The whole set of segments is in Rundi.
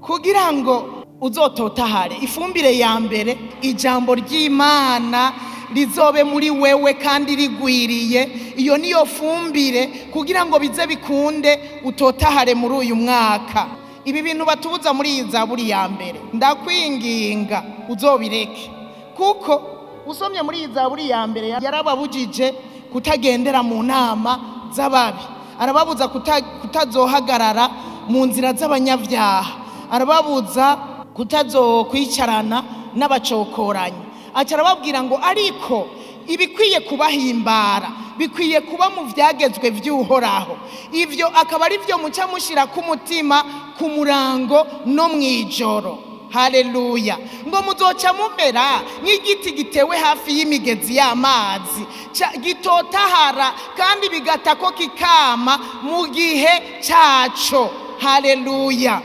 kugira ngo uzototahare. Ifumbire ya mbere, ijambo ry'Imana rizobe muri wewe kandi rigwiriye. Iyo niyo fumbire kugira ngo bize bikunde utotahare muri uyu mwaka. Ibi bintu batubuza muri iyi Zaburi ya mbere, ndakwinginga uzobireke, kuko usomye muri iyi Zaburi ya mbere yarababujije kutagendera mu nama z'ababi, arababuza kutazohagarara mu nzira z'abanyabyaha, arababuza kutazokwicarana n'abacokoranyi. Aca arababwira ngo ariko ibikwiye kubahimbara bikwiye kuba mu vyagezwe vy'Uhoraho. Ivyo akaba ari vyo muca mushira ku mutima, ku murango no mwijoro. Haleluya. Ngo muzoca mumera nk'igiti gitewe hafi y'imigezi y'amazi, gitotahara kandi bigatako kikama mu gihe caco. Haleluya.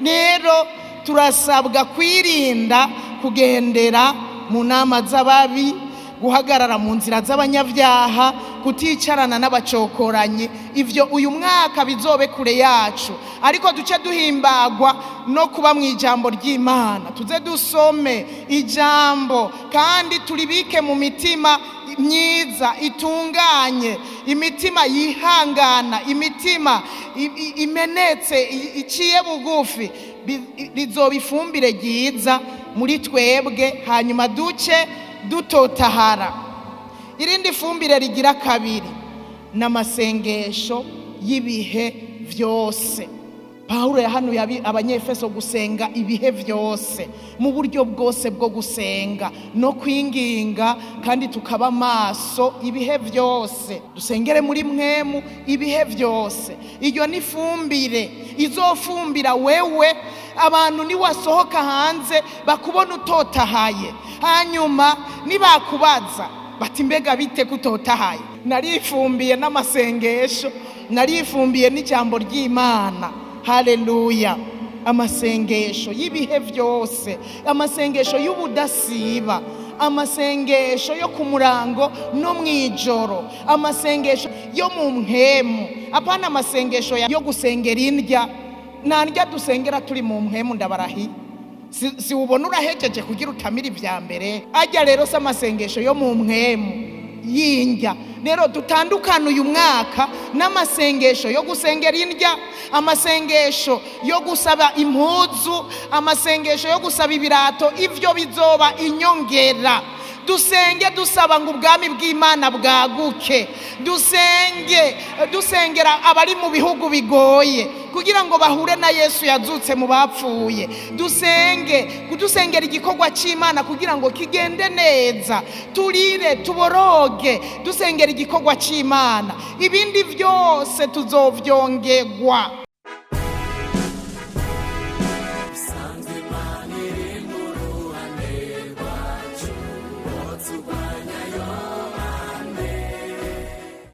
Rero turasabwa kwirinda kugendera mu nama z'ababi, guhagarara mu nzira z'abanyabyaha, kuticarana n'abacokoranyi. Ivyo uyu mwaka bizobe kure yacu, ariko duce duhimbagwa no kuba mu ijambo ry'Imana. Tuze dusome ijambo kandi turibike mu mitima myiza itunganye, imitima yihangana, imitima imenetse iciye bugufi. Rizoba ifumbire ryiza muri twebwe, hanyuma duce dutotahara. Irindi fumbire rigira kabiri n'amasengesho y'ibihe vyose. Pawulo yahanuye abanyefeso gusenga ibihe vyose, mu buryo bwose bwo gusenga no kwinginga, kandi tukaba maso ibihe vyose. Dusengere muri mwemu ibihe vyose. Iyo ni fumbire izofumbira wewe, abantu niwasohoka hanze bakubona utotahaye, hanyuma nibakubaza bati mbega bite kutotahaye? Narifumbiye n'amasengesho, narifumbiye n'ijambo ry'Imana. Haleluya. Amasengesho y'ibihe vyose, amasengesho y'ubudasiba, amasengesho yo ku murango no mwijoro, amasengesho yo mu mpemu. Apana amasengesho yo gusengera indya. Nandya dusengera turi mu mpemu ndabarahi, si ubona urahejeje kugira utamira ivya mbere. Ajya rero se amasengesho yo mu mpemu y'indya. Rero dutandukana uyu mwaka n'amasengesho yo gusengera indya, amasengesho yo gusaba impuzu, amasengesho yo gusaba ibirato. Ivyo bizoba inyongera. Dusenge dusaba ngo ubwami bw'Imana bwaguke. Dusengera abari mu bihugu bigoye kugira ngo bahure na Yesu yazutse mu bapfuye. Dusengera igikorwa c'Imana kugira ngo kigende neza. Turire tuboroge dusengera igikorwa c'Imana. Ibindi vyose tuzovyongerwa.